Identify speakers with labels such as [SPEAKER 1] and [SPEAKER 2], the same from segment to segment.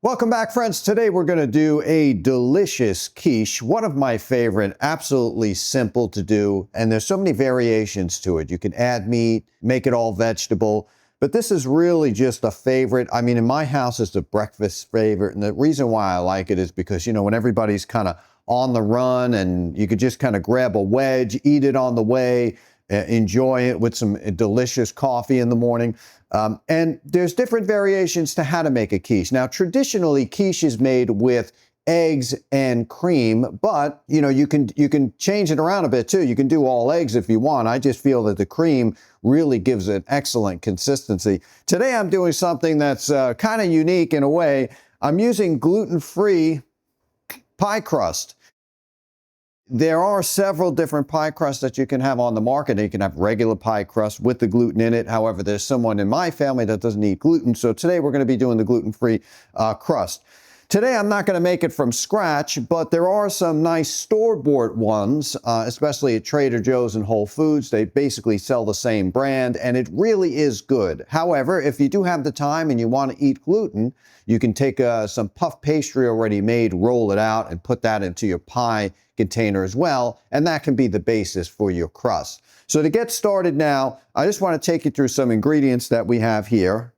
[SPEAKER 1] Welcome back, friends. Today we're going to do a delicious quiche, one of my favorite, absolutely simple to do, and there's so many variations to it. You can add meat, make it all vegetable, but this is really just a favorite. I mean, in my house, it's a breakfast favorite, and the reason why I like it is because, when everybody's kind of on the run and you could just kind of grab a wedge, eat it on the way, enjoy it with some delicious coffee in the morning. And there's different variations to how to make a quiche. Now, traditionally, quiche is made with eggs and cream, but you can change it around a bit too. You can do all eggs if you want. I just feel that the cream really gives an excellent consistency. Today, I'm doing something that's kind of unique in a way. I'm using gluten-free pie crust. There are several different pie crusts that you can have on the market. You can have regular pie crust with the gluten in it. However, there's someone in my family that doesn't eat gluten. So today we're going to be doing the gluten-free crust. Today I'm not going to make it from scratch, but there are some nice store-bought ones, especially at Trader Joe's and Whole Foods. They basically sell the same brand, and it really is good. However, if you do have the time and you want to eat gluten, you can take some puff pastry already made, roll it out, and put that into your pie container as well, and that can be the basis for your crust. So to get started now, I just want to take you through some ingredients that we have here.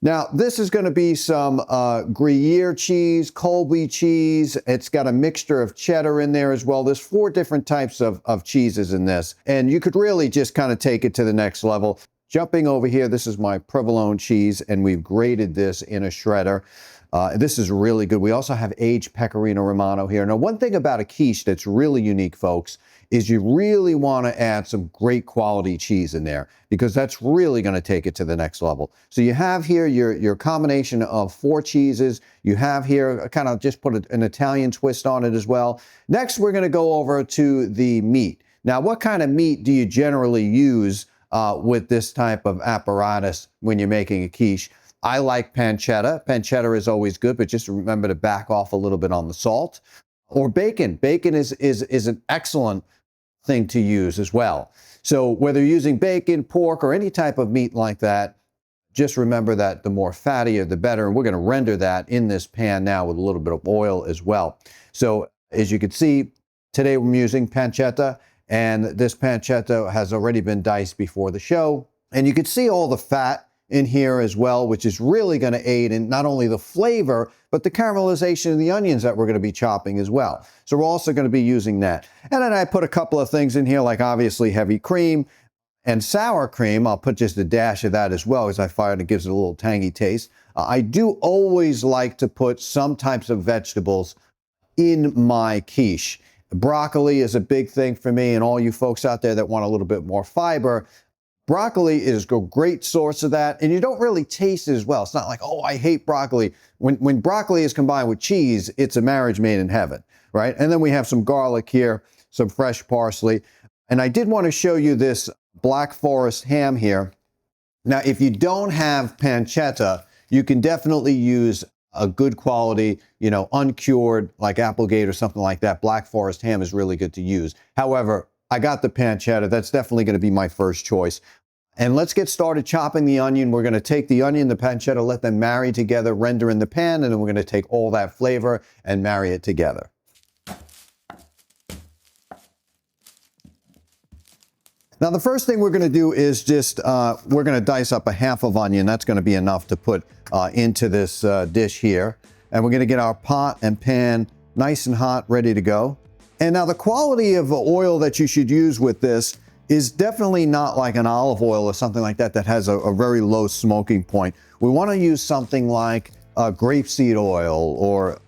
[SPEAKER 1] Now, this is going to be some Gruyere cheese, Colby cheese. It's got a mixture of cheddar in there as well. There's 4 different types of cheeses in this, and you could really just kind of take it to the next level. Jumping over here, this is my provolone cheese, and we've grated this in a shredder. This is really good. We also have aged Pecorino Romano here. Now, one thing about a quiche that's really unique, folks, is you really want to add some great quality cheese in there because that's really going to take it to the next level. So you have here your combination of 4 cheeses. You have here kind of just put an Italian twist on it as well. Next, we're going to go over to the meat. Now, what kind of meat do you generally use with this type of apparatus when you're making a quiche? I like pancetta. Pancetta is always good, but just remember to back off a little bit on the salt. Or bacon. Bacon is an excellent thing to use as well. So whether you're using bacon, pork, or any type of meat like that, just remember that the more fattier, the better. And we're going to render that in this pan now with a little bit of oil as well. So as you can see, today we're using pancetta, and this pancetta has already been diced before the show. And you can see all the fat in here as well, which is really going to aid in not only the flavor, but the caramelization of the onions that we're going to be chopping as well. So we're also going to be using that. And then I put a couple of things in here, like obviously heavy cream and sour cream. I'll put just a dash of that as well, as I find it gives it a little tangy taste. I do always like to put some types of vegetables in my quiche. Broccoli is a big thing for me, and all you folks out there that want a little bit more fiber, broccoli is a great source of that, and you don't really taste it as well. It's not like, oh, I hate broccoli. When broccoli is combined with cheese, it's a marriage made in heaven, right? And then we have some garlic here, some fresh parsley. And I did want to show you this Black Forest ham here. Now, if you don't have pancetta, you can definitely use a good quality, uncured, like Applegate or something like that. Black Forest ham is really good to use. However, I got the pancetta. That's definitely going to be my first choice. And let's get started chopping the onion. We're going to take the onion, the pancetta, let them marry together, render in the pan, and then we're going to take all that flavor and marry it together. Now, the first thing we're going to do is just, we're going to dice up a half of onion. That's going to be enough to put into this dish here. And we're going to get our pot and pan nice and hot, ready to go. And now the quality of the oil that you should use with this is definitely not like an olive oil or something like that that has a very low smoking point. We want to use something like grapeseed oil or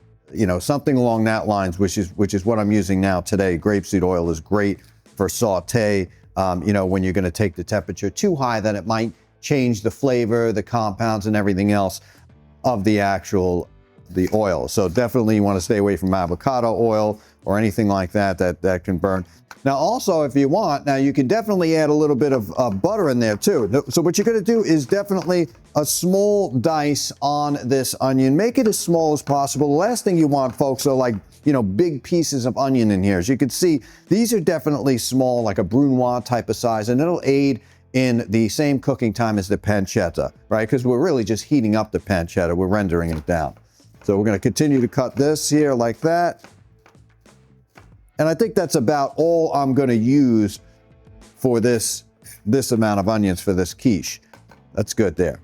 [SPEAKER 1] something along that lines, which is what I'm using now today. Grapeseed oil is great for saute. When you're going to take the temperature too high, then it might change the flavor, the compounds, and everything else of the oil. So definitely you want to stay away from avocado oil or anything like that can burn. Now also, if you want, now you can definitely add a little bit of butter in there too. So what you're going to do is definitely a small dice on this onion. Make it as small as possible. The last thing you want, folks, are like, big pieces of onion in here. As you can see, these are definitely small, like a brunoise type of size, and it'll aid in the same cooking time as the pancetta, right? Because we're really just heating up the pancetta. We're rendering it down. So we're gonna continue to cut this here like that. And I think that's about all I'm gonna use for this amount of onions for this quiche. That's good there.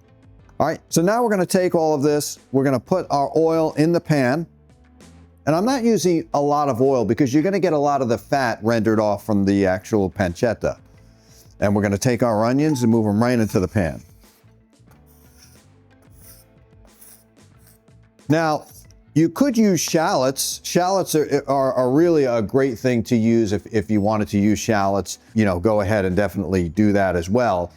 [SPEAKER 1] All right, so now we're gonna take all of this, we're gonna put our oil in the pan. And I'm not using a lot of oil because you're gonna get a lot of the fat rendered off from the actual pancetta. And we're gonna take our onions and move them right into the pan. Now, you could use shallots. Shallots are really a great thing to use if you wanted to use shallots. You know, go ahead and definitely do that as well.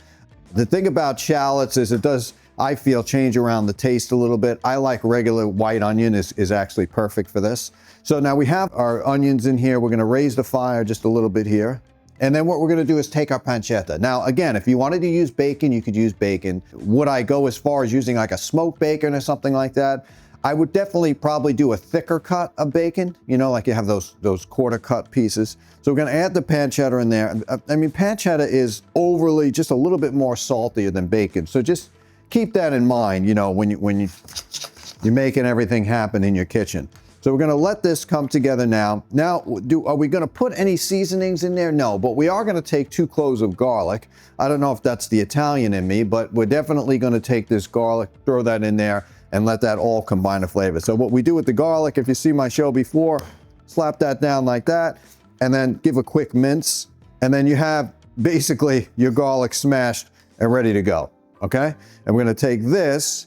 [SPEAKER 1] The thing about shallots is it does, I feel, change around the taste a little bit. I like regular white onion is actually perfect for this. So now we have our onions in here. We're gonna raise the fire just a little bit here. And then what we're gonna do is take our pancetta. Now, again, if you wanted to use bacon, you could use bacon. Would I go as far as using like a smoked bacon or something like that? I would definitely probably do a thicker cut of bacon, you know, like you have those quarter cut pieces. So we're gonna add the pancetta in there. I mean, pancetta is overly, just a little bit more saltier than bacon. So just keep that in mind, you know, when you're making everything happen in your kitchen. So we're gonna let this come together now. Now, are we gonna put any seasonings in there? No, but we are gonna take 2 cloves of garlic. I don't know if that's the Italian in me, but we're definitely gonna take this garlic, throw that in there, and let that all combine the flavor. So what we do with the garlic, if you see my show before, slap that down like that, and then give a quick mince, and then you have basically your garlic smashed and ready to go, okay? And we're gonna take this,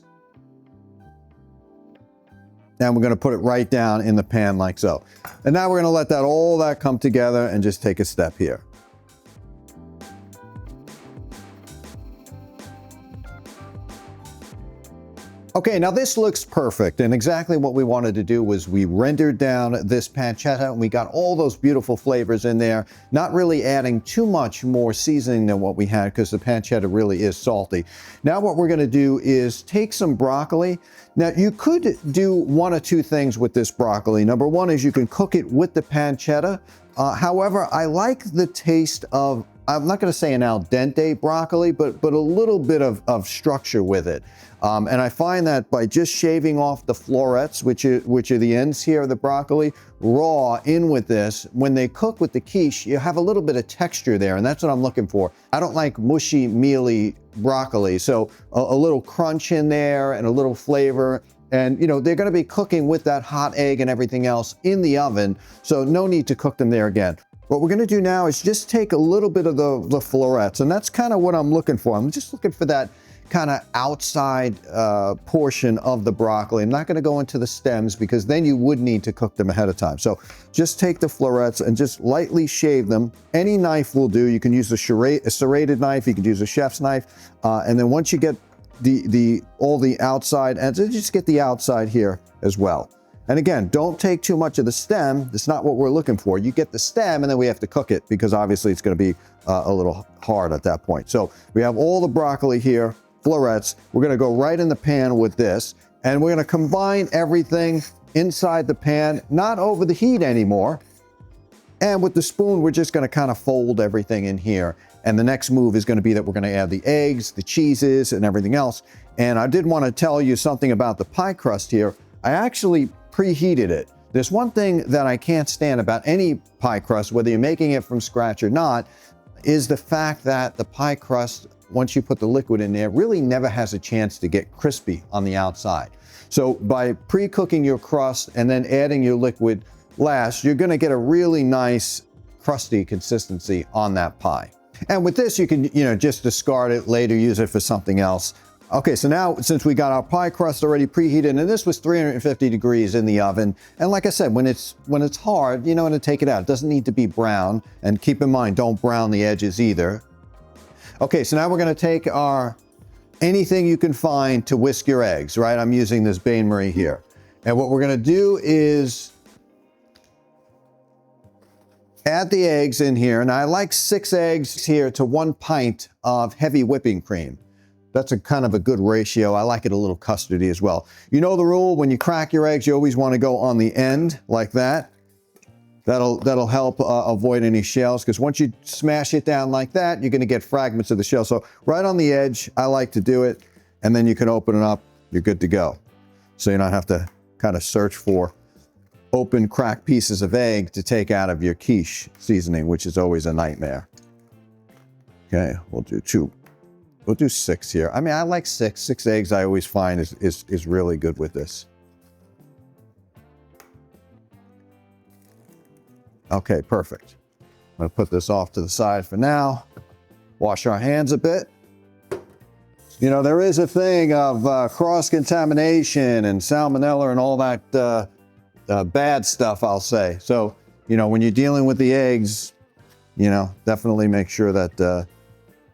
[SPEAKER 1] and we're gonna put it right down in the pan like so. And now we're gonna let all that come together and just take a step here. Okay, now this looks perfect, and exactly what we wanted to do was we rendered down this pancetta and we got all those beautiful flavors in there, not really adding too much more seasoning than what we had because the pancetta really is salty. Now what we're gonna do is take some broccoli. Now you could do 1 or 2 things with this broccoli. Number 1 is you can cook it with the pancetta. However, I like the taste of, I'm not gonna say an al dente broccoli, but a little bit of structure with it. And I find that by just shaving off the florets, which are the ends here of the broccoli, raw in with this, when they cook with the quiche, you have a little bit of texture there, and that's what I'm looking for. I don't like mushy, mealy broccoli, so a little crunch in there and a little flavor. And you know, they're gonna be cooking with that hot egg and everything else in the oven, so no need to cook them there again. What we're gonna do now is just take a little bit of the florets, and that's kind of what I'm looking for. I'm just looking for that kind of outside portion of the broccoli. I'm not gonna go into the stems because then you would need to cook them ahead of time. So just take the florets and just lightly shave them. Any knife will do. You can use a serrated knife, you could use a chef's knife. And then once you get all the outside, and just get the outside here as well. And again, don't take too much of the stem. That's not what we're looking for. You get the stem and then we have to cook it because obviously it's gonna be a little hard at that point. So we have all the broccoli here, florets. We're gonna go right in the pan with this, and we're gonna combine everything inside the pan, not over the heat anymore. And with the spoon, we're just gonna kind of fold everything in here. And the next move is gonna be that we're gonna add the eggs, the cheeses, and everything else. And I did wanna tell you something about the pie crust here. I actually preheated it. There's one thing that I can't stand about any pie crust, whether you're making it from scratch or not, is the fact that the pie crust, once you put the liquid in there, really never has a chance to get crispy on the outside. So by pre-cooking your crust and then adding your liquid last, you're gonna get a really nice crusty consistency on that pie. And with this, you can, you know, just discard it later, use it for something else. Okay, so now since we got our pie crust already preheated, and this was 350 degrees in the oven, and like I said, when it's hard, you know when to take it out. It doesn't need to be brown, and keep in mind, don't brown the edges either. Okay, so now we're gonna take anything you can find to whisk your eggs, right? I'm using this Bain Marie here. And what we're gonna do is add the eggs in here, and I like 6 eggs here to 1 pint of heavy whipping cream. That's a kind of a good ratio. I like it a little custardy as well. You know the rule, when you crack your eggs, you always want to go on the end like that. That'll help avoid any shells, because once you smash it down like that, you're gonna get fragments of the shell. So right on the edge, I like to do it, and then you can open it up, you're good to go. So you don't have to kind of search for open, cracked pieces of egg to take out of your quiche seasoning, which is always a nightmare. Okay, we'll do 2. We'll do 6 here. I mean, I like 6. 6 eggs I always find is really good with this. Okay, perfect. I'm gonna put this off to the side for now. Wash our hands a bit. You know, there is a thing of cross-contamination and salmonella and all that bad stuff, I'll say. So, you know, when you're dealing with the eggs, you know, definitely make sure that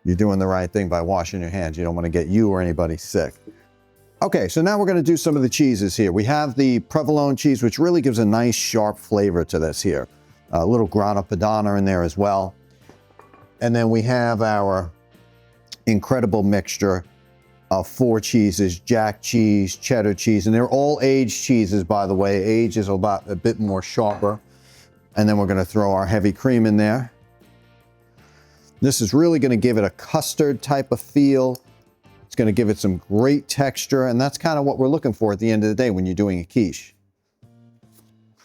[SPEAKER 1] you're doing the right thing by washing your hands. You don't want to get you or anybody sick. Okay, so now we're going to do some of the cheeses here. We have the provolone cheese, which really gives a nice sharp flavor to this here. A little grana padano in there as well. And then we have our incredible mixture of 4 cheeses: jack cheese, cheddar cheese, and they're all aged cheeses, by the way. Age is a bit more sharper. And then we're going to throw our heavy cream in there. This is really going to give it a custard type of feel. It's going to give it some great texture, and that's kind of what we're looking for at the end of the day when you're doing a quiche.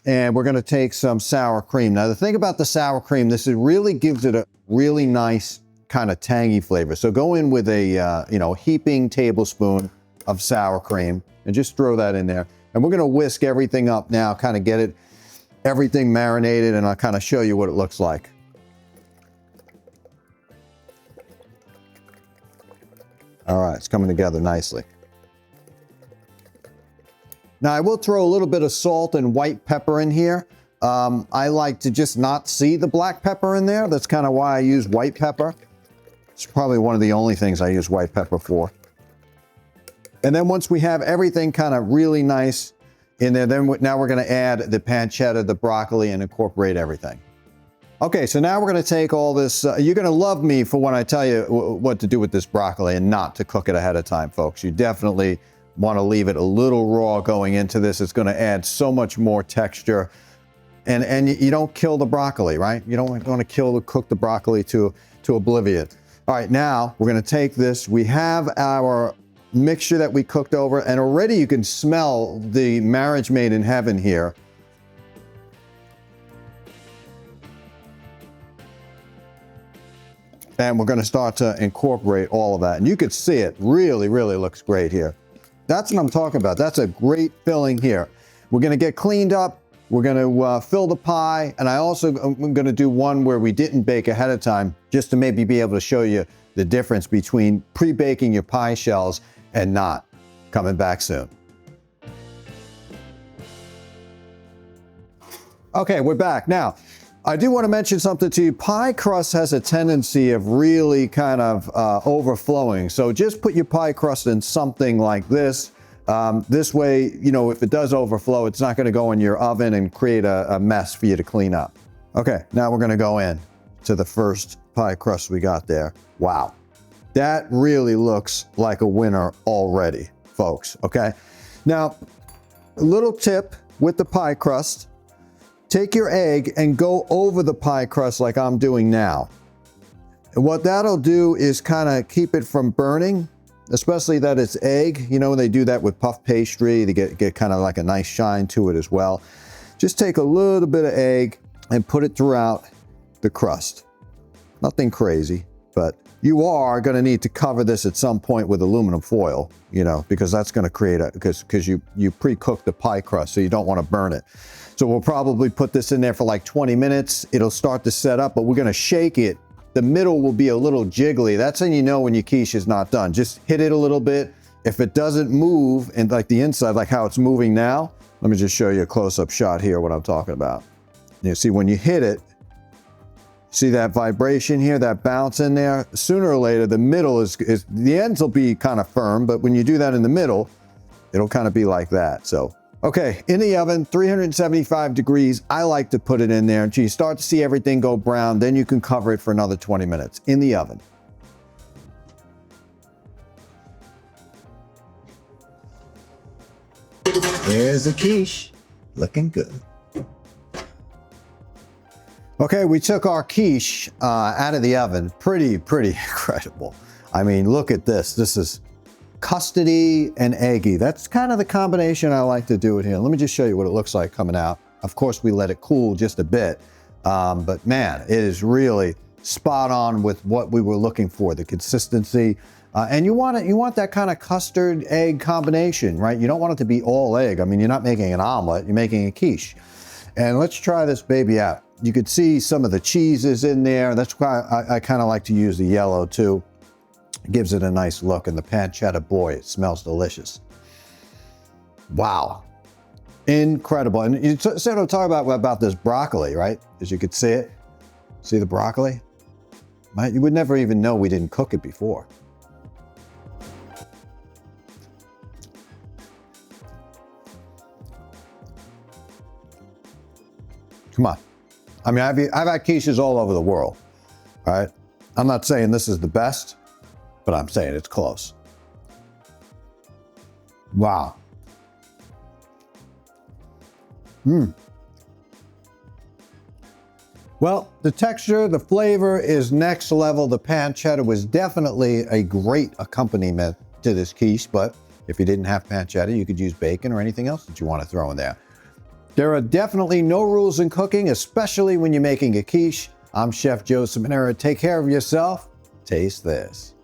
[SPEAKER 1] And we're going to take some sour cream. Now, the thing about the sour cream, this really gives it a really nice kind of tangy flavor. So go in with a heaping tablespoon of sour cream and just throw that in there. And we're going to whisk everything up now, kind of get everything marinated, and I'll kind of show you what it looks like. All right, it's coming together nicely. Now, I will throw a little bit of salt and white pepper in here. I like to just not see the black pepper in there. That's kind of why I use white pepper. It's probably one of the only things I use white pepper for. And then once we have everything kind of really nice in there, now we're going to add the pancetta, the broccoli, and incorporate everything. Okay, so now we're going to take all this. You're going to love me for when I tell you what to do with this broccoli and not to cook it ahead of time, folks. You definitely want to leave it a little raw going into this. It's going to add so much more texture. And you don't kill the broccoli, right? You don't want to cook the broccoli to oblivion. All right, now we're going to take this. We have our mixture that we cooked over, and already you can smell the marriage made in heaven here. And we're going to start to incorporate all of that. And you can see it really, really looks great here. That's what I'm talking about. That's a great filling here. We're going to get cleaned up. We're going to fill the pie. And I'm going to do one where we didn't bake ahead of time, just to maybe be able to show you the difference between pre-baking your pie shells and not. Coming back soon. Okay, we're back. Now, I do want to mention something to you. Pie crust has a tendency of really kind of overflowing. So just put your pie crust in something like this. This way, you know, if it does overflow, it's not going to go in your oven and create a mess for you to clean up. Okay, now we're going to go in to the first pie crust we got there. Wow. That really looks like a winner already, folks. Okay. Now, a little tip with the pie crust. Take your egg and go over the pie crust like I'm doing now. And what that'll do is kind of keep it from burning, especially that it's egg. You know, they do that with puff pastry. They get kind of like a nice shine to it as well. Just take a little bit of egg and put it throughout the crust. Nothing crazy, but you are going to need to cover this at some point with aluminum foil, you know, because that's going to create because you pre-cooked the pie crust, so you don't want to burn it. So we'll probably put this in there for like 20 minutes. It'll start to set up, but we're going to shake it. The middle will be a little jiggly. That's how you know when your quiche is not done. Just hit it a little bit. If it doesn't move, and like the inside, like how it's moving now, let me just show you a close-up shot here, what I'm talking about. You see, when you hit it, see that vibration here, that bounce in there? Sooner or later, the middle the ends will be kind of firm, but when you do that in the middle, it'll kind of be like that. So, okay, in the oven, 375 degrees. I like to put it in there until you start to see everything go brown. Then you can cover it for another 20 minutes in the oven. There's the quiche, looking good. Okay, we took our quiche out of the oven. Pretty incredible. I mean, look at this. This is custardy and eggy. That's kind of the combination I like to do it here. Let me just show you what it looks like coming out. Of course, we let it cool just a bit, but man, it is really spot on with what we were looking for, the consistency. And you want that kind of custard egg combination, right? You don't want it to be all egg. I mean, you're not making an omelet, you're making a quiche. And let's try this baby out. You could see some of the cheeses in there. That's why I kind of like to use the yellow too. It gives it a nice look. And the pancetta, boy, it smells delicious. Wow. Incredible. And you said I'm talking about this broccoli, right? As you could see it. See the broccoli? You would never even know we didn't cook it before. Come on. I mean, I've had quiches all over the world, all right? I'm not saying this is the best, but I'm saying it's close. Wow. Well, the texture, the flavor is next level. The pancetta was definitely a great accompaniment to this quiche, but if you didn't have pancetta, you could use bacon or anything else that you want to throw in there. There are definitely no rules in cooking, especially when you're making a quiche. I'm Chef Joe Ciminera. Take care of yourself. Taste this.